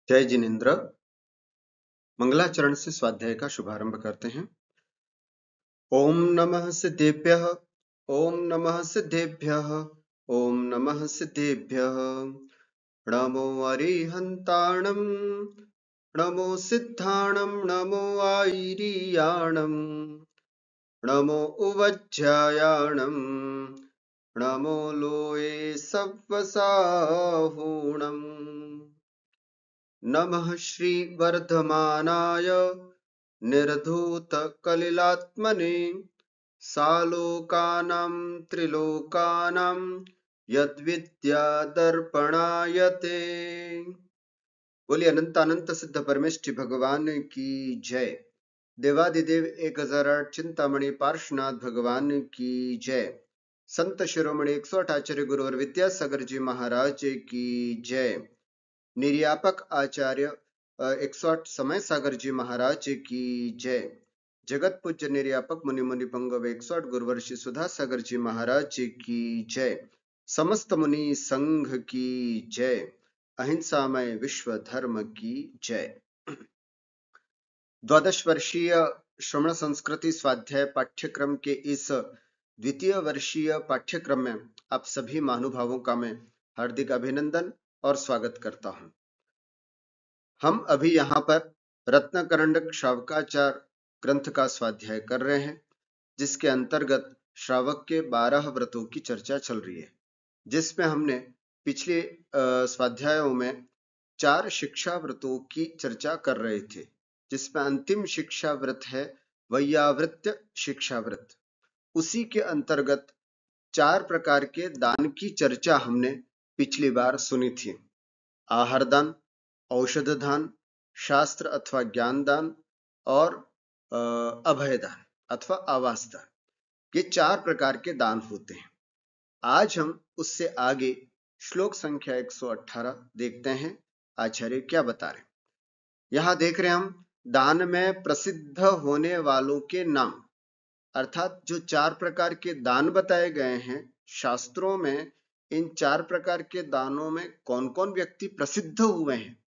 जय जिनेन्द्र। मंगलाचरण से स्वाध्याय का शुभारंभ करते हैं। ओम नमः सिद्धेभ्यः, ओम नमः सिद्धेभ्यः, ओम नमः सिद्धेभ्यः। नमो अरिहन्ताणं, नमो सिद्धाणं, नमो आयिरीयाणं, नमो उवज्जायाणं, नमो लोये सव्वसाहूणम्। नमः श्रीवर्धमानाय निर्धूतकलिलात्मने सालोकानां त्रिलोकानां यद्विद्यादर्पणायते। बोलिए अनंत अनंत सिद्ध परमेष्ठि भगवान की जय। देवादिदेव 1008 चिंतामणि पार्श्वनाथ भगवान की जय। संत शिरोमणि 108 आचार्य गुरुवर विद्यासागर जी महाराज की जय। निर्यापक आचार्य 108 समय सागर जी महाराज की जय। जगत पूज्य निर्यापक मुनि मुनि पंगव 108 गुरुवर्षि सुधा सागर जी महाराज की जय। समस्त मुनि संघ की जय। अहिंसामय विश्व धर्म की जय। द्वादश वर्षीय श्रवण संस्कृति स्वाध्याय पाठ्यक्रम के इस द्वितीय वर्षीय पाठ्यक्रम में आप सभी महानुभावों का मैं हार्दिक अभिनंदन और स्वागत करता हूं। हम अभी यहाँ पर रत्नकरंडक श्रावकाचार ग्रंथ का स्वाध्याय कर रहे हैं, जिसके अंतर्गत श्रावक के 12 व्रतों की चर्चा चल रही है, जिसमें हमने पिछले स्वाध्यायों में 4 शिक्षा व्रतों की चर्चा कर रहे थे, जिसमें अंतिम शिक्षा व्रत है वैयावृत्य शिक्षा व्रत। उसी के अंतर्गत 4 प्रकार के दान की चर्चा हमने पिछली बार सुनी थी। आहार दान, औषध दान, शास्त्र अथवा ज्ञान दान और अभय दान अथवा आवास दान, ये 4 प्रकार के दान होते हैं। आज हम उससे आगे श्लोक संख्या 118 देखते हैं, आचार्य क्या बता रहे हैं। यहां देख रहे हैं हम दान में प्रसिद्ध होने वालों के नाम, अर्थात जो 4 प्रकार के दान बताए गए हैं शास्त्रों में, इन 4 प्रकार के दानों में कौन कौन व्यक्ति प्रसिद्ध हुए हैं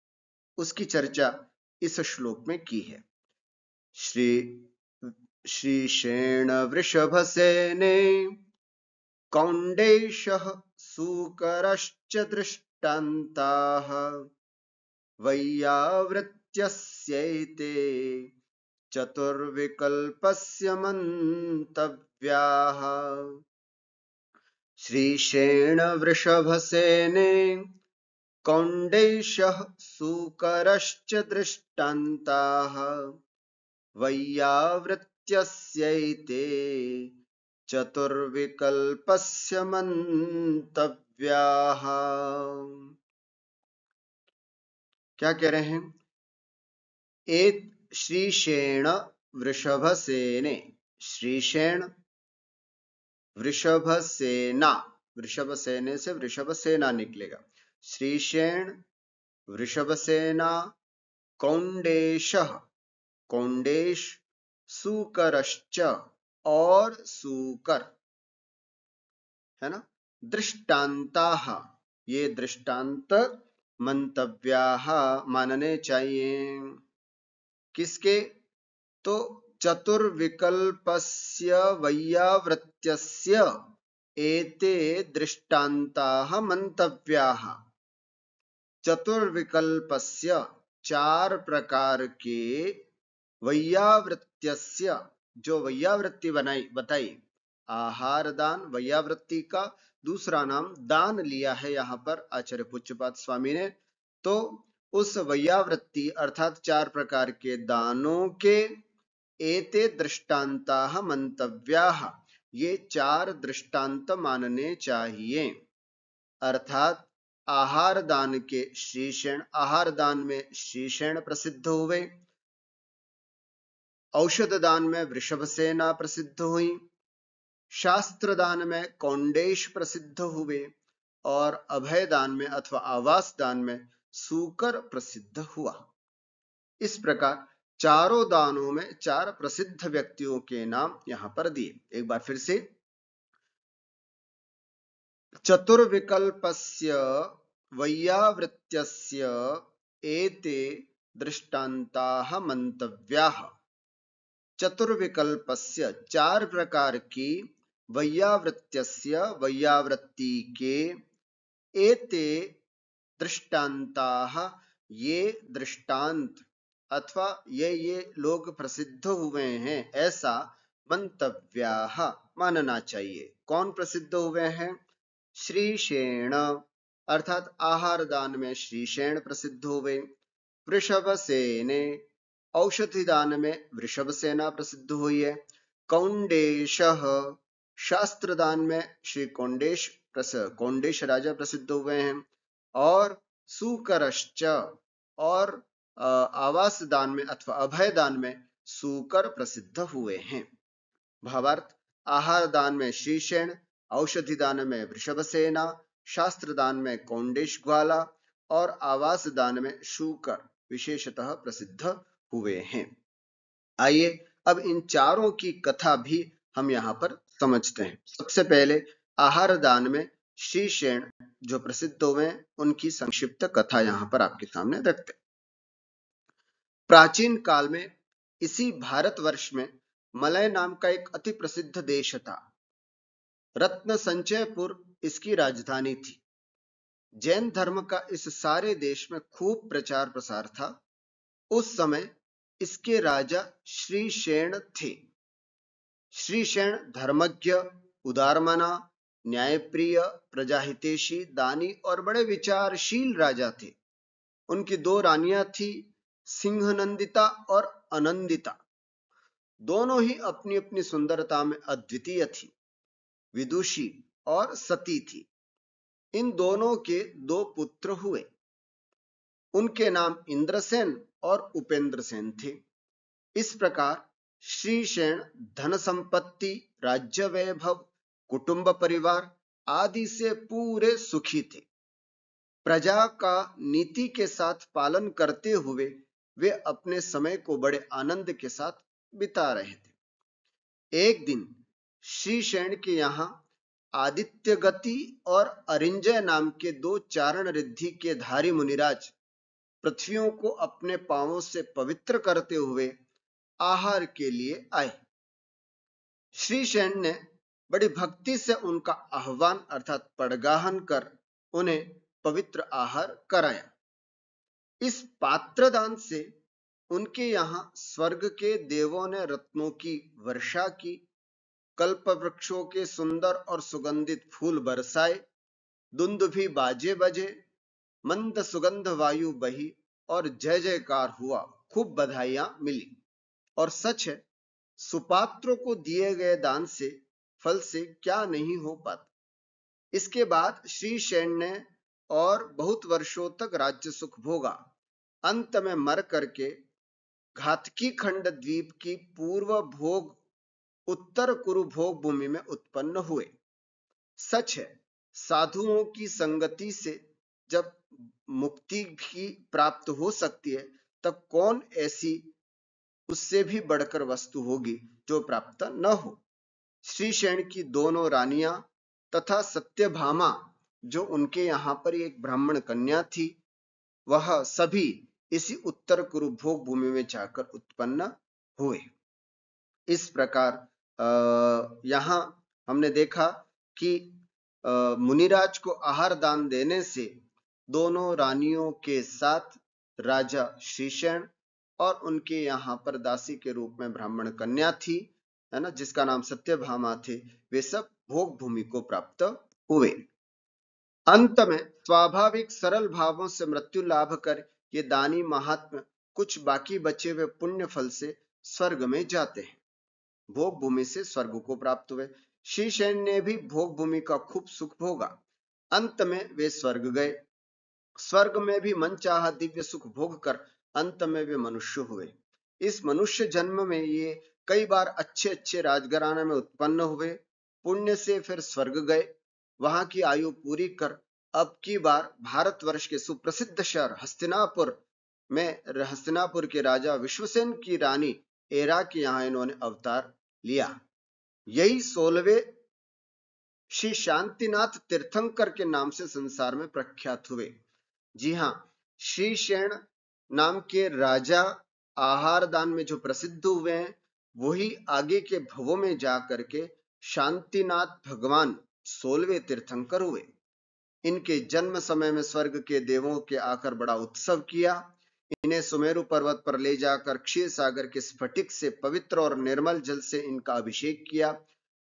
उसकी चर्चा इस श्लोक में की है। श्रीशेण वृषभसेने कौंडेशः सूकरश्च दृष्टान्ताः वैयावृत्यस्यैते चतुर्विकल्पस्य मन्तव्याः। श्रीशेण वृषभसेने कौंडेशः सूकरश्च दृष्टान्ताः वैयावृत्यस्यैते चतुर्विकल्पस्य मन्तव्याः। क्या कह रहे हैं? एक श्रीशेण वृषभसेने, श्रीशेण वृषभसेना, वृषभसेने से वृषभसेना निकलेगा। श्रीशेण वृषभसेना कौंडेशः, कौंडेश, सूकरश्च और सूकर, है ना, दृष्टांताः, ये दृष्टांत मंतव्याः मानने चाहिए। किसके? तो चतुर्विकल्पस्य वैयावृत्यस्य एते दृष्टांताः मंतव्याः। चतुर्विकल्पस्य 4 प्रकार के वैयावृत्यस्य, जो वैयावृत्ति बताई, आहार दान वैयावृत्ति का दूसरा नाम दान लिया है यहाँ पर आचार्य पूज्यपाद स्वामी ने। तो उस वैयावृत्ति अर्थात 4 प्रकार के दानों के एते दृष्टांताः मंतव्याः, ये 4 दृष्टांत मानने चाहिए। अर्थात आहार दान के श्रीशेण, आहार दान में श्रीशेण प्रसिद्ध हुए, औषध दान में वृषभसेना प्रसिद्ध हुई, शास्त्र दान में कौंडेश प्रसिद्ध हुए और अभय दान में अथवा आवास दान में सूकर प्रसिद्ध हुआ। इस प्रकार चारों दानों में 4 प्रसिद्ध व्यक्तियों के नाम यहां पर दिए। एक बार फिर से, चतुर्विकल्पस्य वैयावृत्यस्य एते दृष्टान्ताः मंतव्याः। चतुर्विकल्पस्य, चार प्रकार की वैयावृत्यस्य, वैयावृत्ति के, एते दृष्टांताः, ये दृष्टांत अथवा ये लोग प्रसिद्ध हुए हैं, ऐसा मंतव्याः मानना चाहिए। कौन प्रसिद्ध हुए हैं? श्रीशेण अर्थात आहार दान में श्रीशेण प्रसिद्ध हुए। वृषभसेने औषधि दान में वृषभसेना प्रसिद्ध हुई है। कौंडेशः शास्त्र दान में श्री कौंडेश राजा प्रसिद्ध हुए हैं। और सूकरश्च और आवास दान में अथवा अभय दान में सूकर प्रसिद्ध हुए हैं। भावार्थ, आहार दान में श्रीशेण, औषधि दान में वृषभसेना, शास्त्र दान में कौंडेश ग्वाला और आवास दान में शूकर विशेषतः प्रसिद्ध हुए हैं। आइए अब इन चारों की कथा भी हम यहाँ पर समझते हैं। सबसे पहले आहार दान में श्रीशेण जो प्रसिद्ध हुए हैं, उनकी संक्षिप्त कथा यहाँ पर आपके सामने रखते हैं। प्राचीन काल में इसी भारतवर्ष में मलय नाम का एक अति प्रसिद्ध देश था। रत्न संचयपुर इसकी राजधानी थी। जैन धर्म का इस सारे देश में खूब प्रचार प्रसार था। उस समय इसके राजा श्रीशेण थे। श्रीशेण धर्मज्ञ, उदारमना, न्यायप्रिय, प्रजाहितेशी, दानी और बड़े विचारशील राजा थे। उनकी दो रानियां थी, सिंहनंदिता और अनंदिता। दोनों ही अपनी अपनी सुंदरता में अद्वितीय थी, विदुषी और सती थी। इन दोनों के दो पुत्र हुए। उनके नाम इंद्रसेन और उपेंद्रसेन थे। इस प्रकार श्रीशेण धन संपत्ति, राज्य वैभव, कुटुंब परिवार आदि से पूरे सुखी थे। प्रजा का नीति के साथ पालन करते हुए वे अपने समय को बड़े आनंद के साथ बिता रहे थे। एक दिन श्रीशेण के यहाँ आदित्य गति और अरिंजय नाम के दो चारण रिद्धि के धारी मुनिराज पृथ्वियों को अपने पांवों से पवित्र करते हुए आहार के लिए आए। श्रीशेण ने बड़ी भक्ति से उनका आह्वान अर्थात पड़गाहन कर उन्हें पवित्र आहार कराया। इस पात्रदान से उनके यहाँ स्वर्ग के देवों ने रत्नों की वर्षा की, कल्प वृक्षों के सुंदर और सुगंधित फूल बरसाए, दुंदुभी बाजे बजे, मंद सुगंध वायु बही और जय जयकार हुआ, खूब बधाइयां मिली। और सच है, सुपात्रों को दिए गए दान से फल से क्या नहीं हो पाता। इसके बाद श्रीशेण ने और बहुत वर्षों तक राज्य सुख भोगा। अंत में मर करके घातकी खंड द्वीप की पूर्व भोग उत्तर कुरु भोग भूमि में उत्पन्न हुए। सच है, साधुओं की संगति से जब मुक्ति भी प्राप्त हो सकती है, तब कौन ऐसी उससे भी बढ़कर वस्तु होगी जो प्राप्त न हो। श्रीशेण की दोनों रानियां तथा सत्यभामा जो उनके यहाँ पर एक ब्राह्मण कन्या थी, वह सभी इसी उत्तर कुरु भोग भूमि में जाकर उत्पन्न हुए। इस प्रकार यहाँ हमने देखा कि मुनिराज को आहार दान देने से दोनों रानियों के साथ राजा श्रीशेण और उनके यहाँ पर दासी के रूप में ब्राह्मण कन्या थी, है ना, जिसका नाम सत्यभामा थे, वे सब भोग भूमि को प्राप्त हुए। अंत में स्वाभाविक सरल भावों से मृत्यु लाभ कर ये दानी महात्मा कुछ बाकी बचे हुए पुण्य फल से स्वर्ग में जाते हैं। भोग भूमि से स्वर्ग को प्राप्त हुए। श्रीशेण ने भी भोग भूमि का खूब सुख भोगा। अंत में वे स्वर्ग गए। स्वर्ग में भी मनचाहा दिव्य सुख भोग कर अंत में वे मनुष्य हुए। इस मनुष्य जन्म में ये कई बार अच्छे अच्छे राजघराने में उत्पन्न हुए। पुण्य से फिर स्वर्ग गए, वहां की आयु पूरी कर अब की बार भारतवर्ष के सुप्रसिद्ध शहर हस्तिनापुर में हस्तिनापुर के राजा विश्वसेन की रानी एरा के यहाँ इन्होंने अवतार लिया। यही 16वें श्री शांतिनाथ तीर्थंकर के नाम से संसार में प्रख्यात हुए। जी हाँ, श्रीशैण नाम के राजा आहार दान में जो प्रसिद्ध हुए हैं, वही आगे के भवों में जा करके शांतिनाथ भगवान 16वें तीर्थंकर हुए। इनके जन्म समय में स्वर्ग के देवों के आकर बड़ा उत्सव किया। इन्हें सुमेरु पर्वत पर ले जाकर क्षीर सागर के स्फटिक से पवित्र और निर्मल जल से इनका अभिषेक किया।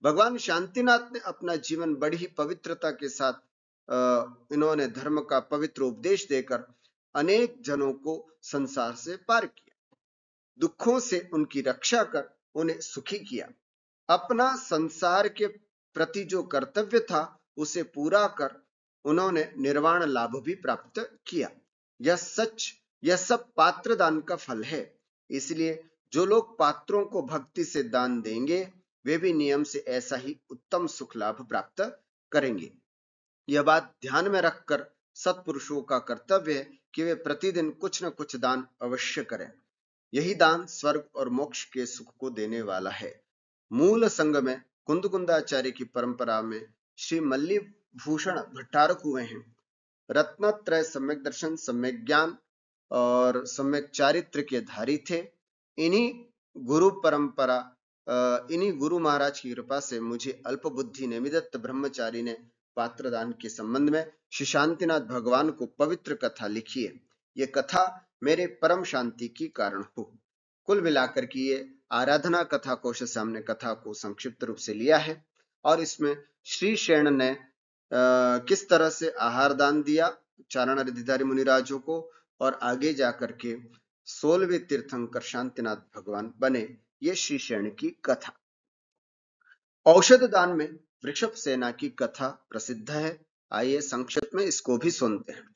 भगवान शांतिनाथ ने अपना जीवन बड़ी ही पवित्रता के साथ इन्होंने धर्म का पवित्र उपदेश देकर अनेक जनों को संसार से पार किया, दुखों से उनकी रक्षा कर उन्हें सुखी किया। अपना संसार के प्रति जो कर्तव्य था उसे पूरा कर उन्होंने निर्वाण लाभ भी प्राप्त किया। यह सब पात्र दान का फल है। इसलिए जो लोग पात्रों को भक्ति से दान देंगे वे भी नियम से ऐसा ही उत्तम सुख लाभ प्राप्त करेंगे। यह बात ध्यान में रखकर सत्पुरुषों का कर्तव्य है कि वे प्रतिदिन कुछ न कुछ दान अवश्य करें। यही दान स्वर्ग और मोक्ष के सुख को देने वाला है। मूल संग में कुंदकुंदाचार्य की परंपरा में श्री मल्ली भूषण भट्टारक हुए हैं। रत्नत्रय सम्यक दर्शन, सम्यक ज्ञान और सम्यक चारित्र के धारी थे। इन्हीं गुरु महाराज की कृपा से मुझे अल्प बुद्धि नेमिदत्त ब्रह्मचारी ने पात्रदान के संबंध में श्री शांतिनाथ भगवान को पवित्र कथा लिखी है। ये कथा मेरे परम शांति की कारण हो। कुल मिलाकर की ये आराधना कथा कोश से हमने कथा को संक्षिप्त रूप से लिया है और इसमें श्रीशैण ने किस तरह से आहार दान दिया चारण रिद्धिधारी मुनिराजों को और आगे जाकर के 16वें तीर्थंकर शांतिनाथ भगवान बने, ये श्रीशैण की कथा। औषध दान में वृषभ सेना की कथा प्रसिद्ध है। आइए संक्षिप्त में इसको भी सुनते हैं।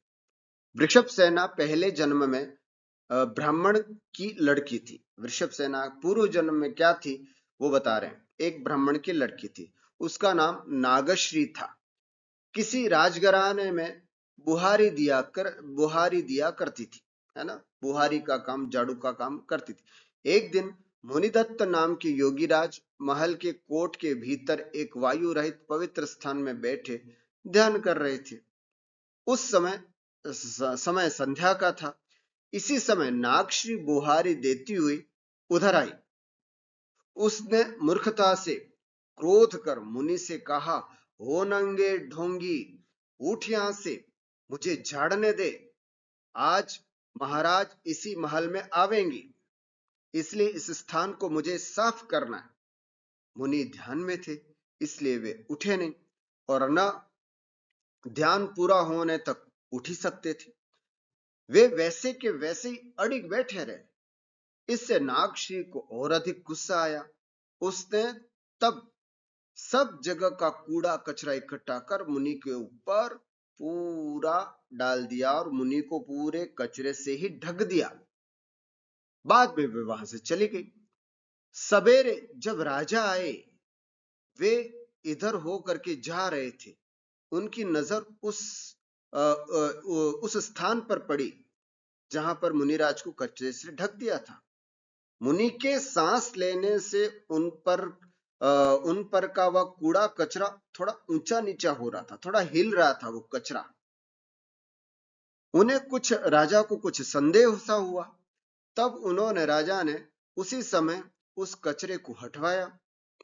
वृषभ सेना पहले जन्म में ब्राह्मण की लड़की थी। वृषभ सेना पूर्व जन्म में क्या थी वो बता रहे हैं। एक ब्राह्मण की लड़की थी, उसका नाम नागश्री था। किसी राजघराने में बुहारी दिया करती थी, है ना, बुहारी का काम, झाड़ू का काम करती थी। एक दिन मुनिदत्त नाम के योगीराज महल के कोट के भीतर एक वायु रहित पवित्र स्थान में बैठे ध्यान कर रहे थे। उस समय संध्या का था। इसी समय नागश्री बुहारी देती हुई उधर आई। उसने मूर्खता से क्रोध कर मुनि से कहा, हो नंगे ढोंगी, उठ यहां से, मुझे झाड़ने दे। आज महाराज इसी महल में आवेंगे, इसलिए इस स्थान को मुझे साफ करना है। मुनि ध्यान में थे, इसलिए वे उठे नहीं और न ध्यान पूरा होने तक उठ ही सकते थे। वे वैसे के वैसे ही अड़िग बैठे रहे। इससे नागश्री को और अधिक गुस्सा आया। उसने तब सब जगह का कूड़ा कचरा इकट्ठा कर मुनि के ऊपर पूरा डाल दिया और मुनि को पूरे कचरे से ही ढक दिया। बाद में वे वहां से चली गई। सवेरे जब राजा आए, वे इधर हो करके जा रहे थे। उनकी नजर उस स्थान पर पड़ी जहां पर मुनिराज को कचरे से ढक दिया था। मुनि के सांस लेने से उन पर का वह कूड़ा कचरा थोड़ा ऊंचा नीचा हो रहा था, थोड़ा हिल रहा था वो कचरा। राजा को कुछ संदेह सा हुआ। तब राजा ने उसी समय उस कचरे को हटवाया।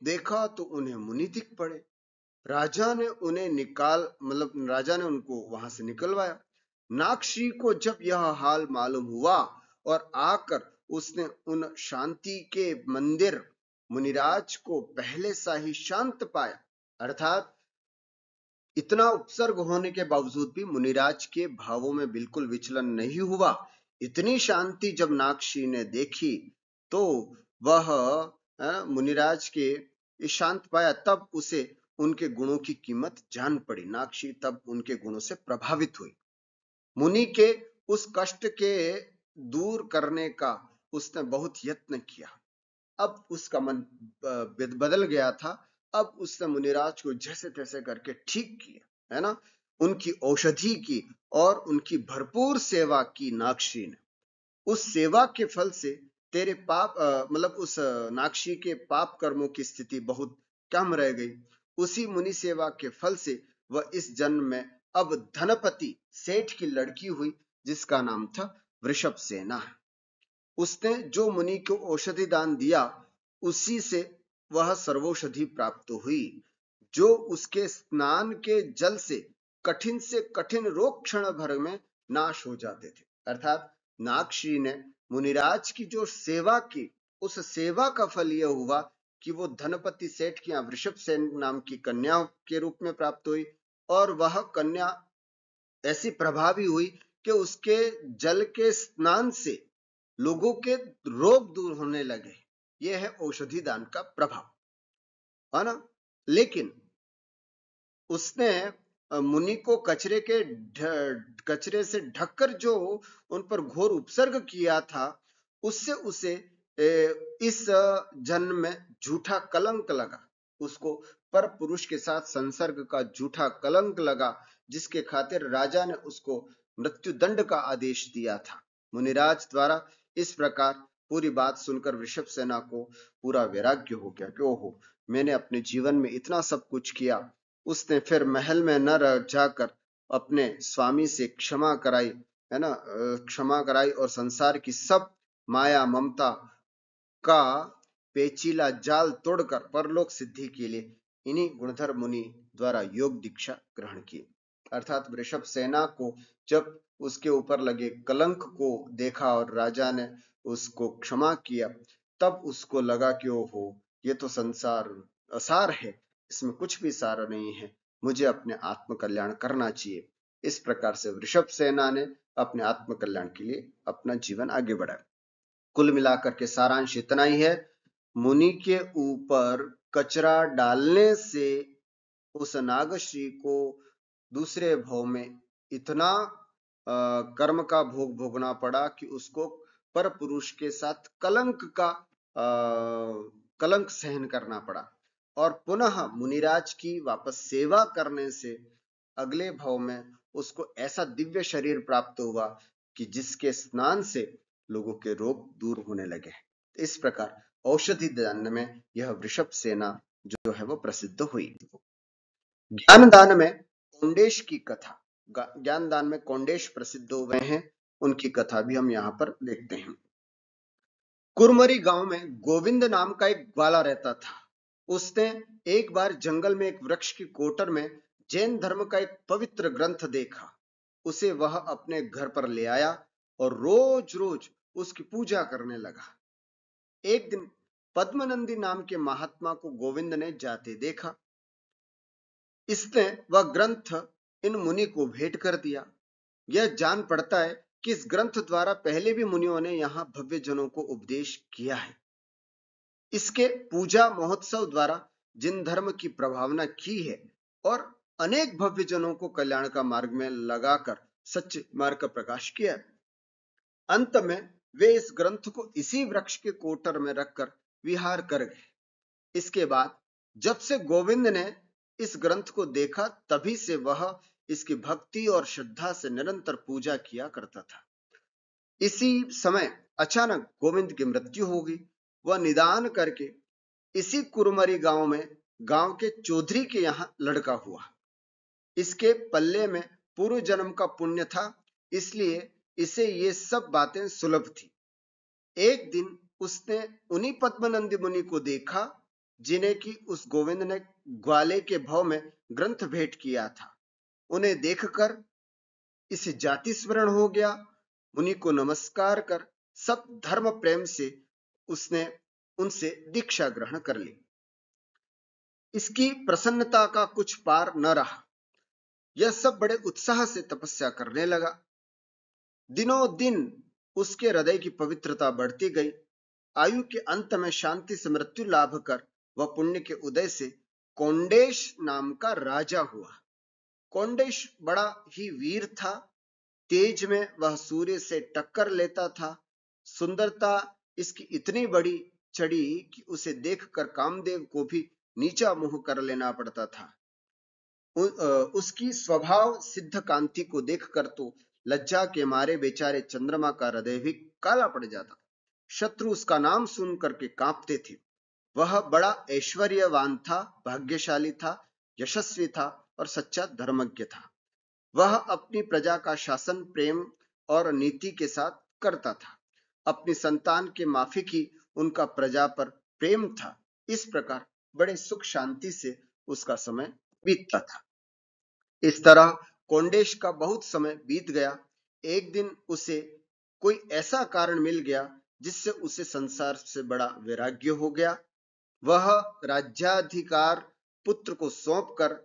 देखा तो उन्हें मुनि दिख पड़े। राजा ने उनको वहां से निकलवाया। नागश्री को जब यह हाल मालूम हुआ और आकर उसने उन शांति के मंदिर मुनिराज को पहले सा ही शांत पाया, अर्थात इतना उपसर्ग होने के बावजूद भी मुनिराज के भावों में बिल्कुल विचलन नहीं हुआ। इतनी शांति जब नागश्री ने देखी तो वह मुनिराज के शांत पाया। तब उसे उनके गुणों की कीमत जान पड़ी। नागश्री तब उनके गुणों से प्रभावित हुई। मुनि के उस कष्ट के दूर करने का उसने बहुत यत्न किया। अब उसका मन बदल गया था। अब उसने मुनिराज को जैसे तैसे करके ठीक किया, है ना, उनकी औषधि की और उनकी भरपूर सेवा की नागश्री ने। उस सेवा के फल से तेरे पाप उस नागश्री के पाप कर्मों की स्थिति बहुत कम रह गई। उसी मुनि सेवा के फल से वह इस जन्म में अब धनपति सेठ की लड़की हुई, जिसका नाम था वृषभ सेना। उसने जो मुनि को औषधि दान दिया उसी से वह सर्वौषधि प्राप्त हुई, जो उसके स्नान के जल से कठिन रोग क्षण भर में नाश हो जाते थे। अर्थात नागश्री ने मुनिराज की जो सेवा की, उस सेवा का फल यह हुआ कि वो धनपति सेठ की वृषभ सेन नाम की कन्या के रूप में प्राप्त हुई, और वह कन्या ऐसी प्रभावी हुई कि उसके जल के स्नान से लोगों के रोग दूर होने लगे। यह है औषधि दान का प्रभाव, है ना। लेकिन उसने मुनि को कचरे से ढककर जो उन पर घोर उपसर्ग किया था, उससे उसे इस जन्म में झूठा कलंक लगा। उसको पर पुरुष के साथ संसर्ग का झूठा कलंक लगा, जिसके खातिर राजा ने उसको मृत्यु दंड का आदेश दिया था। मुनिराज द्वारा इस प्रकार पूरी बात सुनकर वृषभ सेना को पूरा वैराग्य हो गया कि ओहो, मैंने अपने जीवन में इतना सब कुछ किया। उसने फिर महल में न रह जाकर अपने स्वामी से क्षमा कराई, है ना, क्षमा कराई, और संसार की सब माया ममता का पेचीला जाल तोड़कर परलोक सिद्धि के लिए इन्हीं गुणधर मुनि द्वारा योग दीक्षा ग्रहण की। अर्थात वृषभ सेना को जब उसके ऊपर लगे कलंक को देखा और राजा ने उसको क्षमा किया, तब उसको लगा कि ओहो, ये तो संसार असार है, इसमें कुछ भी सार नहीं है, मुझे अपने आत्म कल्याण करना चाहिए। इस प्रकार से वृषभ सेना ने अपने आत्म कल्याण के लिए अपना जीवन आगे बढ़ाया। कुल मिलाकर के सारांश इतना ही है, मुनि के ऊपर कचरा डालने से उस नागश्री को दूसरे भव में इतना कर्म का भोग भोगना पड़ा कि उसको पर पुरुष के साथ कलंक सहन करना पड़ा, और पुनः मुनिराज की वापस सेवा करने से अगले भव में उसको ऐसा दिव्य शरीर प्राप्त हुआ कि जिसके स्नान से लोगों के रोग दूर होने लगे। इस प्रकार औषधि दान में यह वृषभ सेना जो है वो प्रसिद्ध हुई। ज्ञान दान में कौंडेश की कथा, ज्ञान दान में कौंडेश प्रसिद्ध हुए हैं, उनकी कथा भी हम यहाँ पर देखते हैं। कुरमरी गांव में गोविंद नाम का एक ग्वाला रहता था। उसने एक बार जंगल में एक वृक्ष की कोटर में जैन धर्म का एक पवित्र ग्रंथ देखा। उसे वह अपने घर पर ले आया और रोज रोज उसकी पूजा करने लगा। एक दिन पद्मनंदी नाम के महात्मा को गोविंद ने जाते देखा। इसने वह ग्रंथ इन मुनि को भेंट कर दिया। यह जान पड़ता है कि इस ग्रंथ द्वारा पहले भी मुनियों ने यहाँ भव्य जनों को उपदेश किया है। इसके पूजा महोत्सव द्वारा जिन धर्म की प्रभावना की है और अनेक भव्य जनों को कल्याण का मार्ग में लगाकर सच्चे मार्ग का प्रकाश किया है। अंत में वे इस ग्रंथ को इसी वृक्ष के कोटर में रखकर विहार कर गए। इसके बाद जब से गोविंद ने इस ग्रंथ को देखा, तभी से वह इसकी भक्ति और श्रद्धा से निरंतर पूजा किया करता था। इसी समय अचानक गोविंद की मृत्यु हो गई। वह निदान करके इसी कुरमरी गांव में गांव के चौधरी के यहां लड़का हुआ। इसके पल्ले में पूर्व जन्म का पुण्य था, इसलिए इसे ये सब बातें सुलभ थी। एक दिन उसने उन्हीं पद्मनंदी मुनि को देखा जिन्हें कि उस गोविंद ने ग्वाले के भव में ग्रंथ भेंट किया था। उन्हें देखकर इसे जाति स्मरण हो गया। मुनि को नमस्कार कर सब धर्म प्रेम से उसने उनसे दीक्षा ग्रहण कर ली। इसकी प्रसन्नता का कुछ पार न रहा। यह सब बड़े उत्साह से तपस्या करने लगा। दिनों दिन उसके हृदय की पवित्रता बढ़ती गई। आयु के अंत में शांति से मृत्यु लाभ कर वह पुण्य के उदय से कौंडेश नाम का राजा हुआ। कौंडेश बड़ा ही वीर था। तेज में वह सूर्य से टक्कर लेता था। सुंदरता इसकी इतनी बड़ी चढ़ी कि उसे देखकर कामदेव को भी नीचा मुंह कर लेना पड़ता था। उसकी स्वभाव सिद्ध कांति को देखकर तो लज्जा के मारे बेचारे चंद्रमा का हृदय भी काला पड़ जाता। शत्रु उसका नाम सुन करके कांपते थे। वह बड़ा ऐश्वर्यवान था, भाग्यशाली था, यशस्वी था और सच्चा धर्मज्ञ था। वह अपनी प्रजा का शासन प्रेम और नीति के साथ करता था। अपनी संतान के माफिक ही उनका प्रजा पर प्रेम था। इस प्रकार बड़े सुख शांति से उसका समय बीतता था। इस तरह कोंडेश का बहुत समय बीत गया। एक दिन उसे कोई ऐसा कारण मिल गया जिससे उसे संसार से बड़ा वैराग्य हो गया। वह राज्याधिकार पुत्र को सौंपकर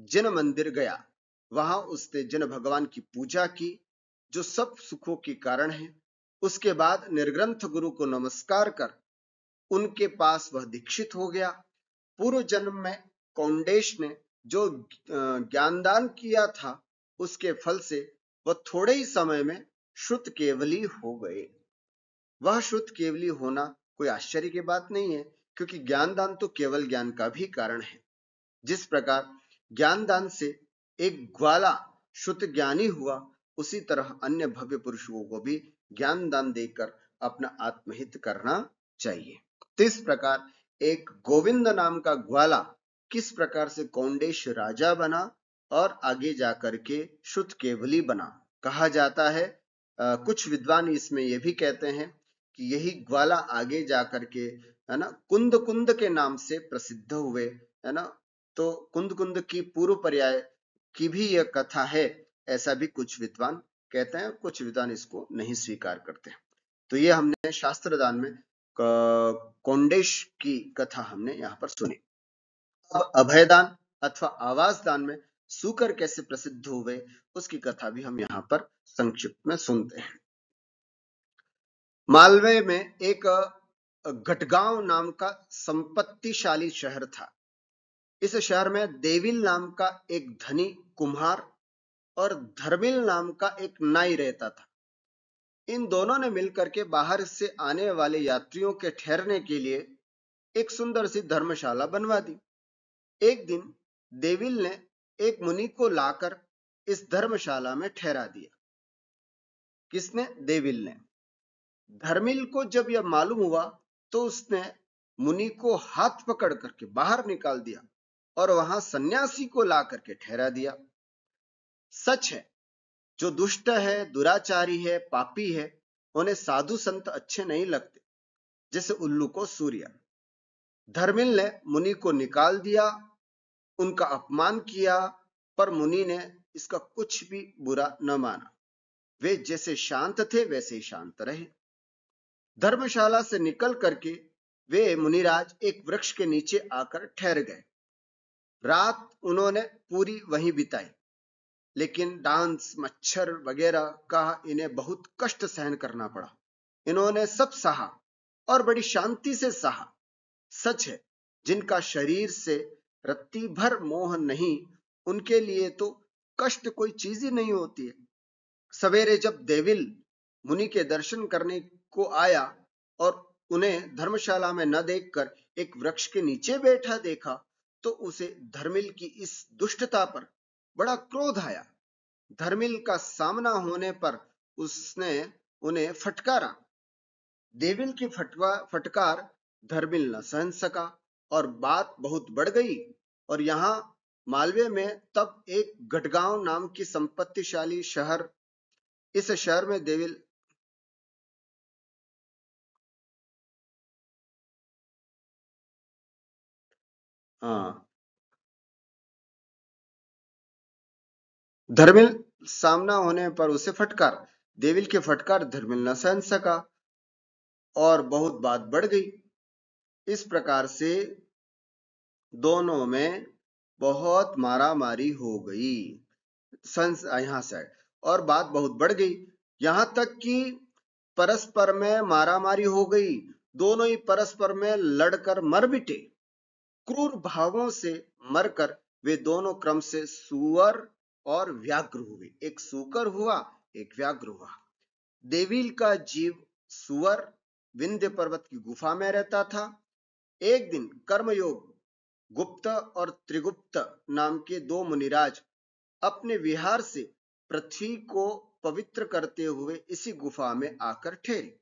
जन मंदिर गया। वहां उसने जन भगवान की पूजा की, जो सब सुखों के कारण है। उसके बाद निर्ग्रंथ गुरु को नमस्कार कर उनके पास वह दीक्षित हो गया। पूर्व जन्म में कौंडेश ने जो ज्ञानदान किया था, उसके फल से वह थोड़े ही समय में श्रुत केवली हो गए। वह श्रुत केवली होना कोई आश्चर्य की बात नहीं है, क्योंकि ज्ञानदान तो केवल ज्ञान का भी कारण है। जिस प्रकार ज्ञानदान से एक ग्वाला श्रुत ज्ञानी हुआ, उसी तरह अन्य भव्य पुरुषों को भी ज्ञान दान देकर अपना आत्महित करना चाहिए। तो इस प्रकार एक गोविंद नाम का ग्वाला किस प्रकार से कौंडेश राजा बना और आगे जाकर के श्रुत केवली बना। कहा जाता है, कुछ विद्वान इसमें यह भी कहते हैं कि यही ग्वाला आगे जाकर के, है ना, कुंद कुंद के नाम से प्रसिद्ध हुए, है ना। तो कुंद कुंद की पूर्व पर्याय की भी यह कथा है, ऐसा भी कुछ विद्वान कहते हैं। कुछ विद्वान इसको नहीं स्वीकार करते। तो ये हमने शास्त्रदान में कौंडेश की कथा हमने यहाँ पर सुनी। अब अभयदान अथवा आवास दान में सूकर कैसे प्रसिद्ध हुए, उसकी कथा भी हम यहाँ पर संक्षिप्त में सुनते हैं। मालवे में एक घटगांव नाम का संपत्तिशाली शहर था। इस शहर में देविल नाम का एक धनी कुम्हार और धर्मिल नाम का एक नाई रहता था। इन दोनों ने मिलकर के बाहर से आने वाले यात्रियों के ठहरने के लिए एक सुंदर सी धर्मशाला बनवा दी। एक दिन देविल ने एक मुनि को लाकर इस धर्मशाला में ठहरा दिया। किसने? देविल ने। धर्मिल को जब यह मालूम हुआ तो उसने मुनि को हाथ पकड़ करके बाहर निकाल दिया और वहां सन्यासी को ला करके ठहरा दिया। सच है, जो दुष्ट है, दुराचारी है, पापी है, उन्हें साधु संत अच्छे नहीं लगते, जैसे उल्लू को सूर्य। धर्मिल ने मुनि को निकाल दिया, उनका अपमान किया, पर मुनि ने इसका कुछ भी बुरा न माना। वे जैसे शांत थे वैसे ही शांत रहे। धर्मशाला से निकल करके वे मुनिराज एक वृक्ष के नीचे आकर ठहर गए। रात उन्होंने पूरी वहीं बिताई, लेकिन डांस, मच्छर वगैरह का इन्हें बहुत कष्ट सहन करना पड़ा। इन्होंने सब सहा और बड़ी शांति से सहा। सच है, जिनका शरीर से रत्ती भर मोह नहीं, उनके लिए तो कष्ट कोई चीज ही नहीं होती है। सवेरे जब देविल मुनि के दर्शन करने को आया और उन्हें धर्मशाला में न देखकर एक वृक्ष के नीचे बैठा देखा, तो उसे धर्मिल की इस दुष्टता पर बड़ा क्रोध आया। धर्मिल का सामना होने पर उसने उन्हें फटकारा। देविल की फटकार धर्मिल न सहन सका और बात बहुत बढ़ गई। और यहाँ मालवे में तब एक घटगांव नाम की संपत्तिशाली शहर, इस शहर में देविल धर्मिल सामना होने पर उसे फटकार, देविल के फटकार धर्मिल न सहन सका और बहुत बात बढ़ गई। इस प्रकार से दोनों में बहुत मारामारी हो गई। यहां से और बात बहुत बढ़ गई, यहां तक कि परस्पर में मारामारी हो गई। दोनों ही परस्पर में लड़कर मर मिटे। क्रूर भावों से मरकर वे दोनों क्रम से सुअर और व्याघ्र हुए। एक सूकर हुआ, एक व्याघ्र हुआ। देविल का जीव सुअर विंध्य पर्वत की गुफा में रहता था। एक दिन कर्मयोग गुप्त और त्रिगुप्त नाम के दो मुनिराज अपने विहार से पृथ्वी को पवित्र करते हुए इसी गुफा में आकर ठहरे।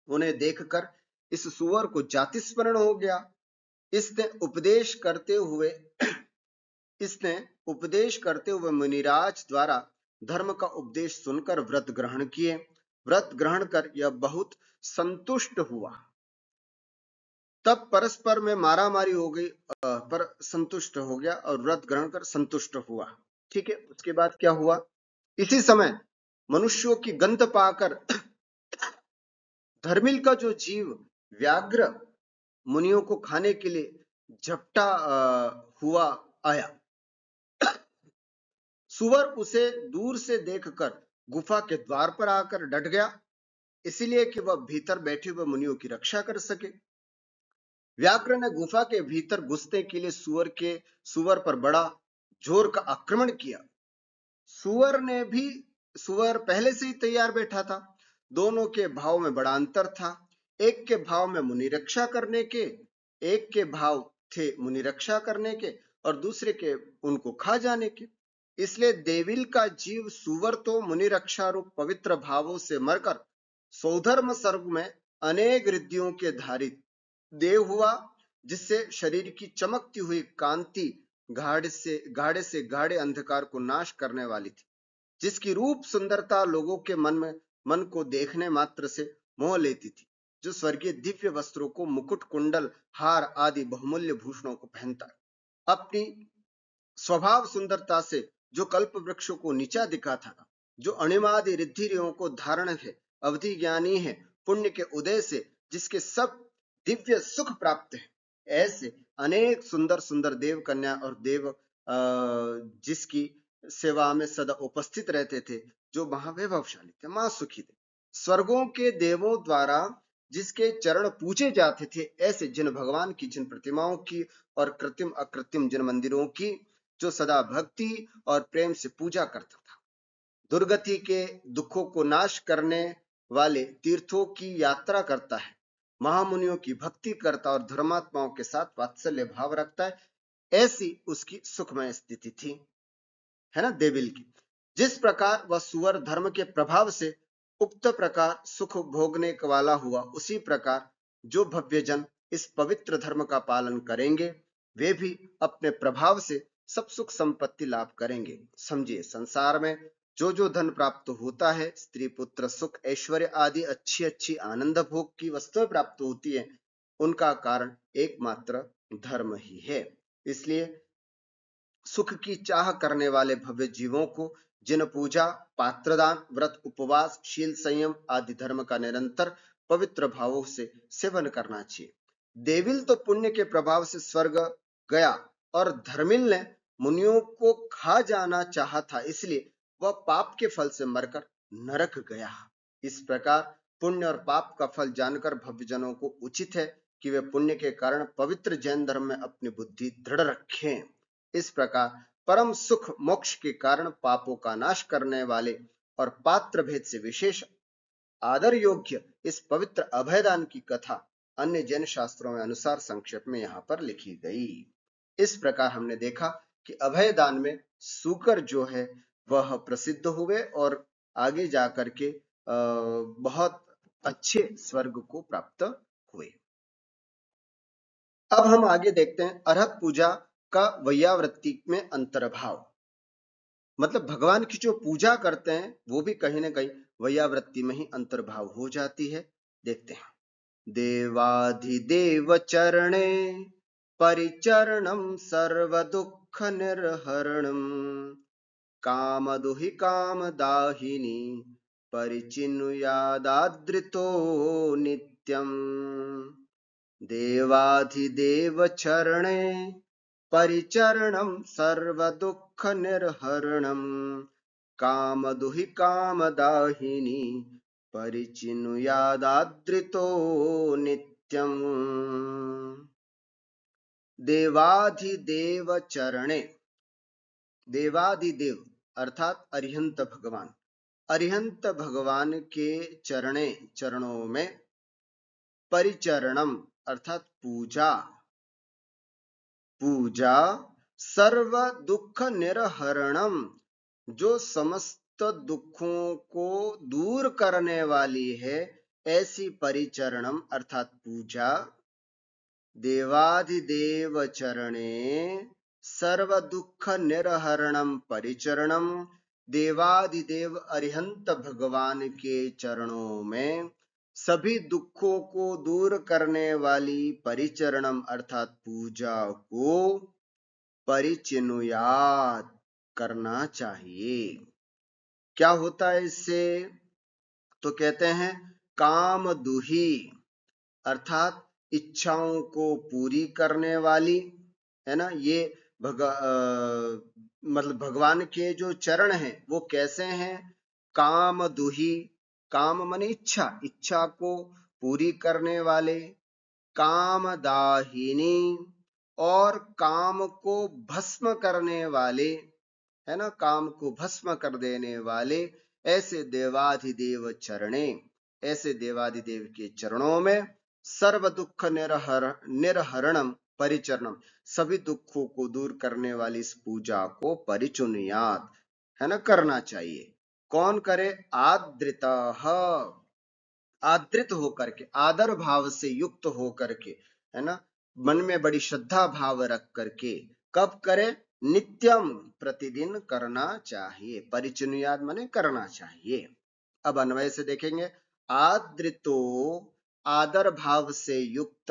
उन्हें देखकर इस सुअर को जाति स्मरण हो गया। इसने उपदेश करते हुए मुनिराज द्वारा धर्म का उपदेश सुनकर व्रत ग्रहण किए। व्रत ग्रहण कर यह बहुत संतुष्ट हुआ। तब परस्पर में मारामारी हो गई, पर संतुष्ट हो गया और व्रत ग्रहण कर संतुष्ट हुआ। ठीक है, उसके बाद क्या हुआ? इसी समय मनुष्यों की गंध पाकर धर्मिल का जो जीव व्याघ्र मुनियों को खाने के लिए झपटा हुआ आया। सुअर उसे दूर से देखकर गुफा के द्वार पर आकर डट गया, इसलिए कि वह भीतर बैठे हुए मुनियों की रक्षा कर सके। व्याघ्र ने गुफा के भीतर घुसने के लिए सुअर पर बड़ा जोर का आक्रमण किया। सुअर पहले से ही तैयार बैठा था। दोनों के भाव में बड़ा अंतर था। एक के भाव में मुनि रक्षा करने के, एक के भाव थे मुनि रक्षा करने के और दूसरे के उनको खा जाने के। इसलिए देविल का जीव सुअर तो मुनि रक्षा रूप पवित्र भावों से मरकर सौधर्म सर्ग में अनेक रिद्धियों के धारित देव हुआ, जिससे शरीर की चमकती हुई कांति गाढ़े से गाढ़े अंधकार को नाश करने वाली थी, जिसकी रूप सुंदरता लोगों के मन को देखने मात्र से मोह लेती थी, जो स्वर्गीय दिव्य वस्त्रों को, मुकुट, कुंडल, हार आदि बहुमूल्य भूषणों को पहनता है। अपनी स्वभाव सुंदरता से जो कल्प वृक्षों को नीचा दिखाता था, जो अणिमादि रिद्धियों को धारण है, अवधि ज्ञानी है, पुण्य के उदय से जिसके सब दिव्य सुख प्राप्त है, ऐसे अनेक सुंदर सुंदर देव कन्या और देव जिसकी सेवा में सदा उपस्थित रहते थे, जो महावैभवशाली थे, महासुखी थे। स्वर्गों के देवों द्वारा जिसके चरण पूजे जाते थे, ऐसे जिन भगवान की, जिन प्रतिमाओं की और कृत्रिम अकृत्रिम जिन मंदिरों की जो सदा भक्ति और प्रेम से पूजा करता था, दुर्गति के दुखों को नाश करने वाले तीर्थों की यात्रा करता है, महामुनियों की भक्ति करता और धर्मात्माओं के साथ वात्सल्य भाव रखता है, ऐसी उसकी सुखमय स्थिति थी, है ना, देविल की। जिस प्रकार वह सुअर धर्म के प्रभाव से उक्त प्रकार सुख भोगने वाला हुआ, उसी प्रकार जो भव्यजन इस पवित्र धर्म का पालन करेंगे, वे भी अपने प्रभाव से सब सुख संपत्ति लाभ करेंगे। समझिए, संसार में जो जो धन प्राप्त होता है, स्त्री पुत्र सुख ऐश्वर्य आदि अच्छी अच्छी आनंद भोग की वस्तुएं प्राप्त होती है, उनका कारण एकमात्र धर्म ही है। इसलिए सुख की चाह करने वाले भव्य जीवों को जिन पूजा, पात्रदान, व्रत, उपवास, शील, संयम आदि धर्म का निरंतर पवित्र भावों से सेवन करना चाहिए। देविल तो पुण्य के प्रभाव से स्वर्ग गया और धर्मिल ने मुनियों को खा जाना चाहा था, इसलिए वह पाप के फल से मरकर नरक गया। इस प्रकार पुण्य और पाप का फल जानकर भव्यजनों को उचित है कि वे पुण्य के कारण पवित्र जैन धर्म में अपनी बुद्धि दृढ़ रखें। इस प्रकार परम सुख मोक्ष के कारण पापों का नाश करने वाले और पात्र भेद से विशेष आदर योग्य इस पवित्र अभयदान की कथा अन्य जैन शास्त्रों में अनुसार संक्षेप में यहाँ पर लिखी गई। इस प्रकार हमने देखा कि अभयदान में सूकर जो है वह प्रसिद्ध हुए और आगे जाकर के बहुत अच्छे स्वर्ग को प्राप्त हुए। अब हम आगे देखते हैं अरहत पूजा का वैयावृत्ति में अंतर्भाव। मतलब भगवान की जो पूजा करते हैं वो भी कहीं ना कहीं वैयावृत्ति में ही अंतर्भाव हो जाती है। देखते हैं, देवाधिदेव चरणे परिचरणम सर्व दुख निर्हरणम कामदुहि कामदाहिनी परिचिनुयादादृतो नित्यम। देवाधिदेव चरणे परिचरणं सर्वदुःख निर्हरणं कामदुहि कामदाहिनी परिचिनुयादादृतो नित्यम्। देवाधिदेव चरणे, देवाधिदेव अर्थात अरिहंत भगवान, अरिहंत भगवान के चरणों में परिचरणम अर्थात पूजा, सर्व दुख निर्हरणम जो समस्त दुखों को दूर करने वाली है, ऐसी परिचरणम अर्थात पूजा। देवाधिदेव चरणे सर्व दुख निर्हरणम परिचरणम देवादिदेव अरिहंत भगवान के चरणों में सभी दुखों को दूर करने वाली परिचरणम अर्थात पूजा को परिचिनुयात करना चाहिए। क्या होता है इससे? तो कहते हैं काम दुही अर्थात इच्छाओं को पूरी करने वाली, है ना। ये मतलब भगवान के जो चरण हैं वो कैसे हैं? काम दुही, काम माने इच्छा, इच्छा को पूरी करने वाले, काम दाहिनी और काम को भस्म करने वाले, है ना, काम को भस्म कर देने वाले ऐसे देवाधिदेव चरणे, ऐसे देवाधिदेव के चरणों में सर्व दुख निर्हरणम परिचरणम, सभी दुखों को दूर करने वाली इस पूजा को परिचुनियात, है ना, करना चाहिए। कौन करे? आदृतः, आदृत होकर के, आदर भाव से युक्त होकर के, है ना, मन में बड़ी श्रद्धा भाव रख करके। कब करे? नित्यम, प्रतिदिन करना चाहिए। परिचनुयाद माने करना चाहिए। अब अन्वय से देखेंगे। आदृतो, आदर भाव से युक्त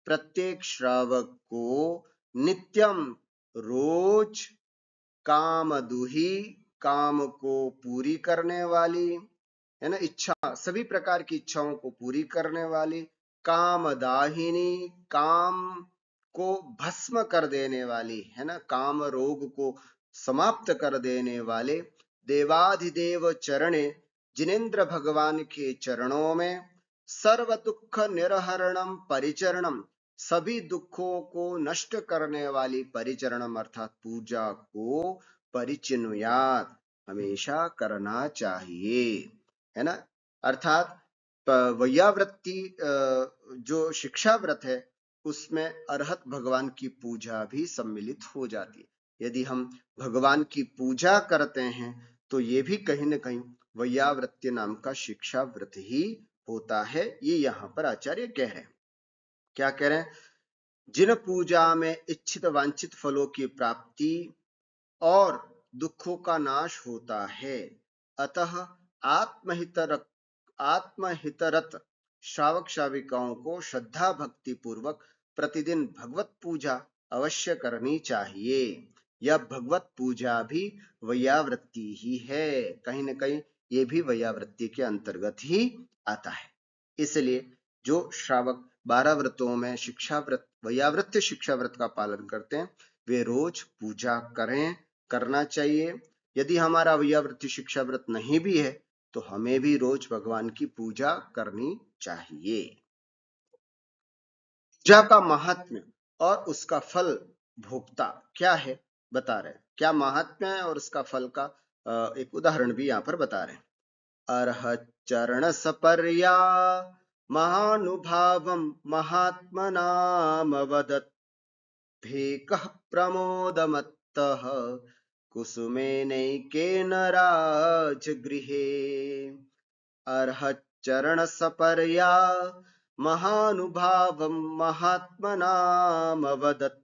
प्रत्येक श्रावक को नित्यम, रोज, काम दुही, काम को पूरी करने वाली, है ना, इच्छा, सभी प्रकार की इच्छाओं को पूरी करने वाली, काम दाहिनी, काम को भस्म कर देने वाली, है ना, काम रोग को समाप्त कर देने वाले देवाधिदेव चरणे, जिनेन्द्र भगवान के चरणों में सर्व दुख निर्हरणम परिचरणम, सभी दुखों को नष्ट करने वाली परिचरणम अर्थात पूजा को परिचिनुयात, हमेशा करना चाहिए, है ना। अर्थात वैयावृत्ति जो शिक्षा व्रत है उसमें अरहत भगवान की पूजा भी सम्मिलित हो जाती है। यदि हम भगवान की पूजा करते हैं तो ये भी कहीं न कहीं वैयावृत्ति नाम का शिक्षा व्रत ही होता है। ये यहाँ पर आचार्य कह रहे हैं। क्या कह रहे हैं? जिन पूजा में इच्छित वांछित फलों की प्राप्ति और दुखों का नाश होता है, अतः आत्महितरत श्रावक श्राविकाओं को श्रद्धा भक्ति पूर्वक प्रतिदिन भगवत पूजा अवश्य करनी चाहिए। यह भगवत पूजा भी वैयावृत्ति ही है, कहीं न कहीं ये भी वैयावृत्ति के अंतर्गत ही आता है। इसलिए जो श्रावक 12 व्रतों में शिक्षा व्रत, वैयावृत्ति शिक्षा व्रत का पालन करते हैं, वे रोज पूजा करें, करना चाहिए। यदि हमारा वैयावृत्ति शिक्षा व्रत नहीं भी है तो हमें भी रोज भगवान की पूजा करनी चाहिए। पूजा का महात्म्य और उसका फल भोक्ता क्या है बता रहे हैं। क्या महात्म्य है और उसका फल का एक उदाहरण भी यहाँ पर बता रहे हैं। अर्हत चरण सपर्या महानुभावम महात्मनाम वदत् भेकः प्रमोदमत्तः कुसुमेनैकेन राजगृहे। अर्हत चरण सपर्या महानुभावं महात्मनाम वदत्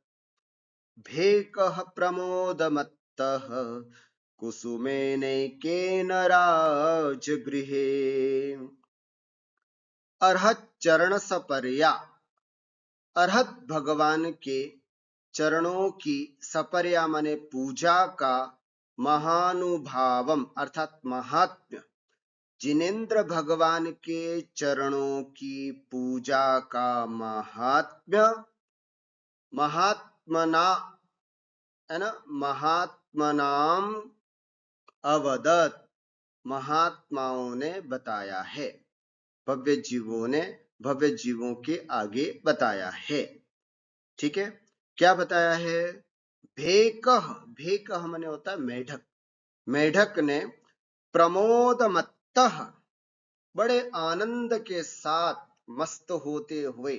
भेकः प्रमोदमत्तः कुसुमेनैकेन राजगृहे। अर्हत चरण सपर्या, अर्हत भगवान के चरणों की सपर्या माने पूजा का, महानुभावम अर्थात महात्म्य, जिनेन्द्र भगवान के चरणों की पूजा का महात्म्य, महात्मना, है ना, महात्मनाम अवदत, महात्माओं ने बताया है, भव्य जीवों ने भव्य जीवों के आगे बताया है। ठीक है, क्या बताया है? भेकः, भेकः माने होता है मेढक, मेढक ने प्रमोदमत्तः बड़े आनंद के साथ मस्त होते हुए,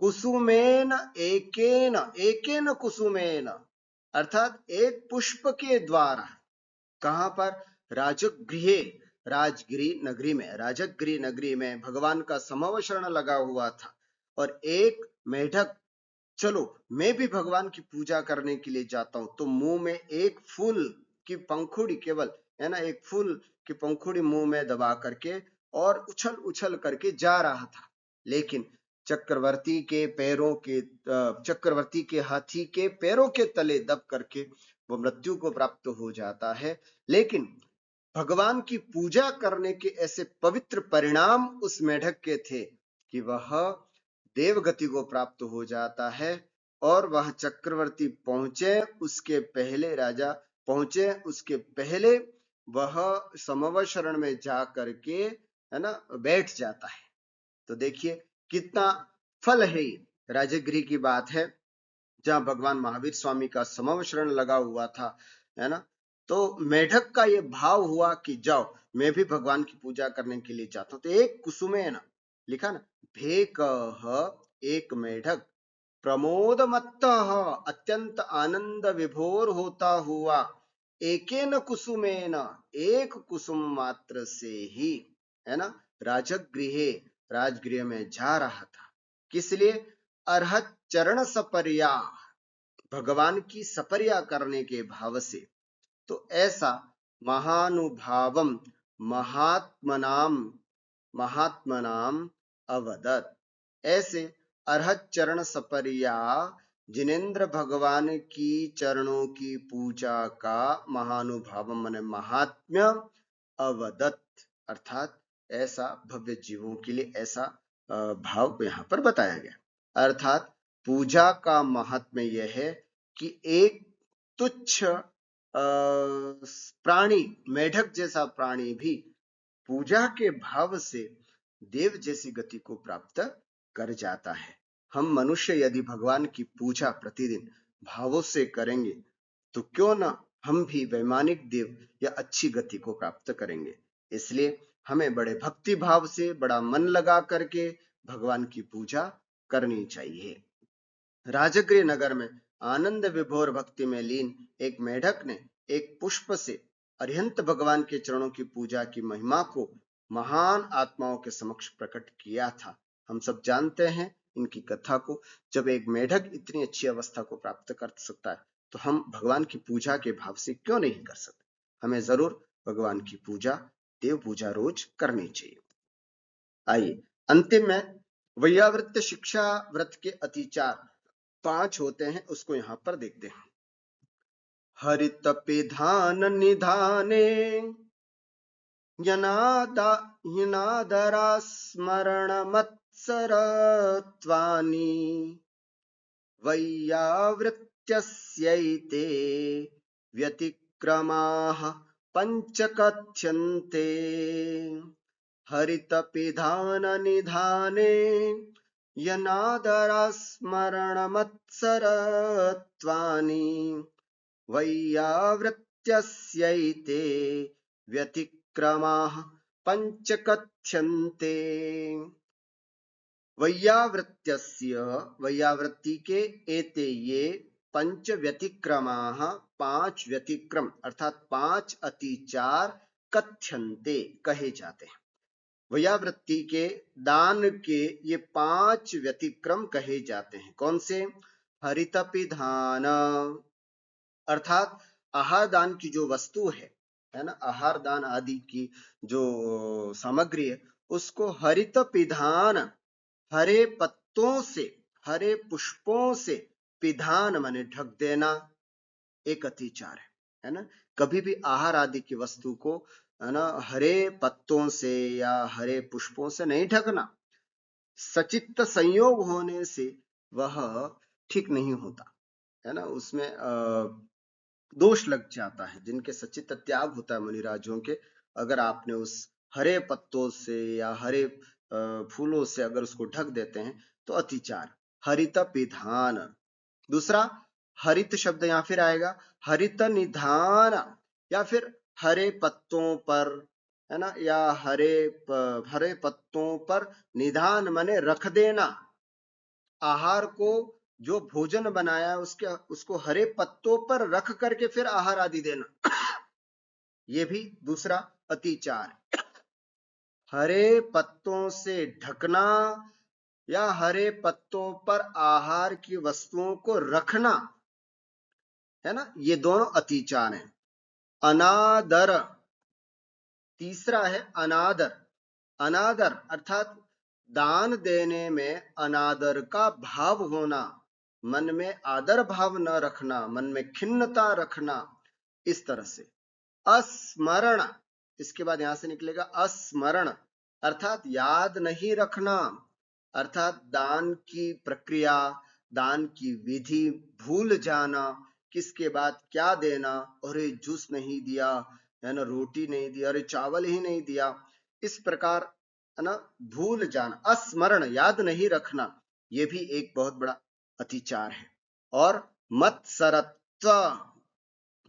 कुसुमेन एकेन, एकेन कुसुमेन अर्थात एक पुष्प के द्वारा, कहां पर? राजगृहे, राजगिरी नगरी में, राजगिरी नगरी में भगवान का समवशरण लगा हुआ था और एक मेढक, चलो मैं भी भगवान की पूजा करने के लिए जाता हूं, तो मुंह में एक फूल की पंखुड़ी केवल, है ना, एक फूल की पंखुड़ी मुंह में दबा करके और उछल उछल करके जा रहा था, लेकिन चक्रवर्ती के हाथी के पैरों के तले दब करके वो मृत्यु को प्राप्त हो जाता है। लेकिन भगवान की पूजा करने के ऐसे पवित्र परिणाम उस मेढक के थे कि वह देवगति को प्राप्त हो जाता है, और वह चक्रवर्ती पहुंचे उसके पहले, राजा पहुंचे उसके पहले वह समव शरण में जा करके, है ना, बैठ जाता है। तो देखिए कितना फल है। राजगृह की बात है जहां भगवान महावीर स्वामी का समव शरण लगा हुआ था, है ना, तो मेढक का ये भाव हुआ कि जाओ मैं भी भगवान की पूजा करने के लिए जाता हूं। तो एक कुसुमे ना लिखा ना, भेकः एक मेढक प्रमोद मत्त अत्यंत आनंद विभोर होता हुआ एकेन कुसुमेन, एक कुसुम मात्र से ही, है ना, राजगृह में जा रहा था। किस लिए? अर्हत चरण सपर्या, भगवान की सपर्या करने के भाव से। तो ऐसा महानुभावम महात्मनाम महात्मनाम अवदत, ऐसे अर्हत चरण सपर्या जिनेन्द्र भगवान की चरणों की पूजा का महानुभाव मन महात्म्य अवदत, अर्थात ऐसा भव्य जीवों के लिए ऐसा भाव यहाँ पर बताया गया। अर्थात पूजा का महात्म्य यह है कि एक तुच्छ प्राणी, मेढक जैसा प्राणी भी पूजा के भाव से देव जैसी गति को प्राप्त कर जाता है। हम मनुष्य यदि भगवान की पूजा प्रतिदिन भावों से करेंगे तो क्यों ना हम भी वैमानिक देव या अच्छी गति को प्राप्त करेंगे। इसलिए हमें बड़े भक्ति भाव से, बड़ा मन लगा करके भगवान की पूजा करनी चाहिए। राजगृह नगर में आनंद विभोर भक्ति में लीन एक मेढक ने एक पुष्प से अरिहंत भगवान के चरणों की पूजा की महिमा को महान आत्माओं के समक्ष प्रकट किया था। हम सब जानते हैं इनकी कथा को। जब एक मेढक इतनी अच्छी अवस्था को प्राप्त कर सकता है तो हम भगवान की पूजा के भाव से क्यों नहीं कर सकते। हमें जरूर भगवान की पूजा, देव पूजा रोज करनी चाहिए। आइए अंतिम में वैयावृत्त शिक्षा व्रत के अतिचार 5 होते हैं, उसको यहां पर देखते हैं। हरित पिधान निधाने यनादरा स्मरण मत्सरत्वानि वैयावृत्यस्यैते व्यतिक्रमाः पंच कथ्यन्ते। हरित पिधान निधाने यनादरा स्मरण मत्सरत्वानि वैयावृत्यस्यैते व्यतिक्रमाः पंच कथ्यन्ते। वैयावृत्यस्य, वैयावृत्ति के, एते ये, पंच व्यतिक्रमाः 5 व्यतिक्रम अर्थात 5 अतिचार, कथ्यन्ते कहे जाते हैं। वैयावृत्ति के दान के ये 5 व्यतिक्रम कहे जाते हैं। कौन से? हरित पिधान अर्थात आहार दान की जो वस्तु है ना, आहार दान आदि की जो सामग्री है उसको हरित पिधान, हरे पत्तों से, हरे पुष्पों से, पिधान माने ढक देना, एक अतिचार है ना। कभी भी आहार आदि की वस्तु को, है ना, हरे पत्तों से या हरे पुष्पों से नहीं ढकना। सचित्त संयोग होने से वह ठीक नहीं होता, है ना, उसमें दोष लग जाता है। जिनके सचित्त त्याग होता है मुनिराजों के, अगर आपने उस हरे पत्तों से या हरे फूलों से अगर उसको ढक देते हैं तो अतिचार। हरित पिधान। दूसरा हरित शब्द यहां फिर आएगा, हरित निधान, या फिर हरे पत्तों पर, है ना, या हरे पत्तों पर निधान माने रख देना। आहार को, जो भोजन बनाया उसको हरे पत्तों पर रख करके फिर आहार आदि देना, ये भी दूसरा अतिचार। हरे पत्तों से ढकना या हरे पत्तों पर आहार की वस्तुओं को रखना, है ना, ये दोनों अतिचार हैं। अनादर, तीसरा है अनादर। अनादर अर्थात दान देने में अनादर का भाव होना, मन में आदर भाव न रखना, मन में खिन्नता रखना, इस तरह से। अस्मरण, इसके बाद यहां से निकलेगा अस्मरण, अर्थात याद नहीं रखना, अर्थात दान की प्रक्रिया, दान की विधि भूल जाना, किसके बाद क्या देना, अरे जूस नहीं दिया है ना, रोटी नहीं दिया, अरे चावल ही नहीं दिया, इस प्रकार है ना, भूल जाना, अस्मरण, याद नहीं रखना, ये भी एक बहुत बड़ा अतिचार है। और मत्सरत्व,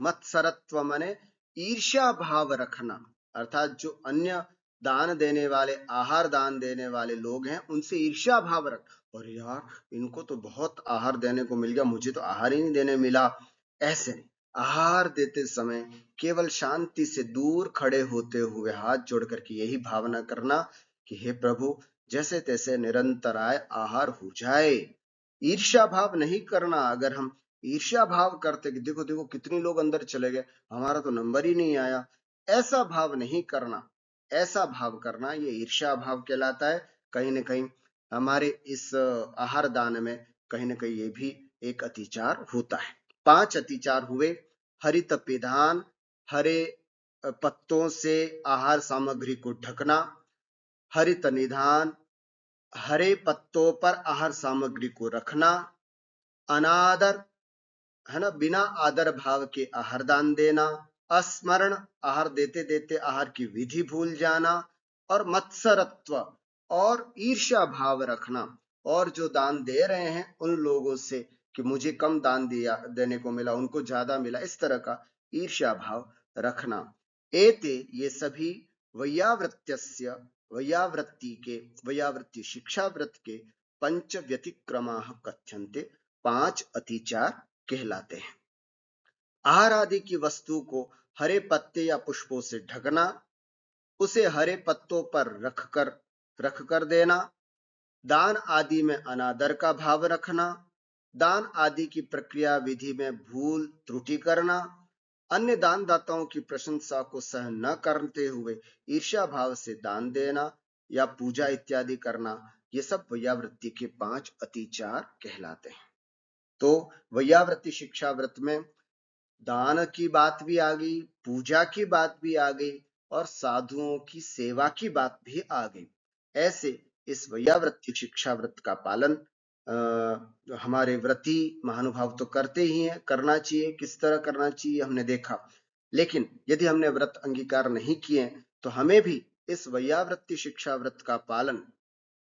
मत्सरत्व माने ईर्ष्या भाव रखना, अर्थात जो अन्य दान देने वाले, आहार दान देने वाले लोग हैं, उनसे ईर्ष्या भाव रख, और यार इनको तो बहुत आहार देने को मिल गया, मुझे तो आहार ही नहीं देने मिला। ऐसे नहीं, आहार देते समय केवल शांति से दूर खड़े होते हुए हाथ जोड़ करके यही भावना करना कि हे प्रभु, जैसे तैसे निरंतर आय आहार हो जाए। ईर्ष्या भाव नहीं करना। अगर हम ईर्ष्या भाव करते कि देखो देखो कितने लोग अंदर चले गए, हमारा तो नंबर ही नहीं आया, ऐसा भाव नहीं करना। ऐसा भाव करना ये ईर्ष्या भाव कहलाता है। कहीं न कहीं हमारे इस आहार दान में कहीं न कहीं ये भी एक अतिचार होता है। 5 अतिचार हुए। हरित पिधान, हरे पत्तों से आहार सामग्री को ढकना। हरित निधान, हरे पत्तों पर आहार सामग्री को रखना। अनादर है ना, बिना आदर भाव के आहार दान देना। अस्मरण, आहार देते देते आहार की विधि भूल जाना। और मत्सरत्व, और ईर्ष्या भाव रखना, और जो दान दे रहे हैं उन लोगों से कि मुझे कम दान दिया देने को मिला, उनको ज्यादा मिला, इस तरह का ईर्ष्या भाव रखना। एते, ये सभी वैयावृत्त्यस्य, वैयावृत्ति के, वैयावृत्ति शिक्षा व्रत के पंच व्यतिक्रमाः कथ्यन्ते, 5 अतिचार कहलाते हैं। आहार आदि की वस्तु को हरे पत्ते या पुष्पों से ढकना, उसे हरे पत्तों पर रख कर देना, दान आदि में अनादर का भाव रखना, दान आदि की प्रक्रिया विधि में भूल त्रुटि करना, अन्य दानदाताओं की प्रशंसा को सहन न करते हुए ईर्ष्या भाव से दान देना या पूजा इत्यादि करना, ये सब वैयावृत्ति के 5 अतिचार कहलाते हैं। तो वैयावृत्ति शिक्षा व्रत में दान की बात भी आ गई, पूजा की बात भी आ गई, और साधुओं की सेवा की बात भी आ गई। ऐसे इस वैयावृत्ति शिक्षा व्रत का पालन हमारे व्रती महानुभाव तो करते ही हैं, करना चाहिए। किस तरह करना चाहिए हमने देखा, लेकिन यदि हमने व्रत अंगीकार नहीं किए तो हमें भी इस वैयावृत्ति शिक्षा व्रत का पालन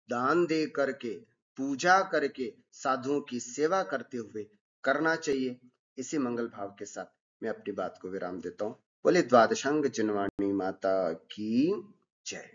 दान दे करके, पूजा करके, साधुओं की सेवा करते हुए करना चाहिए। इसी मंगल भाव के साथ मैं अपनी बात को विराम देता हूं। बोले द्वादशांग चिन्वाणी माता की जय।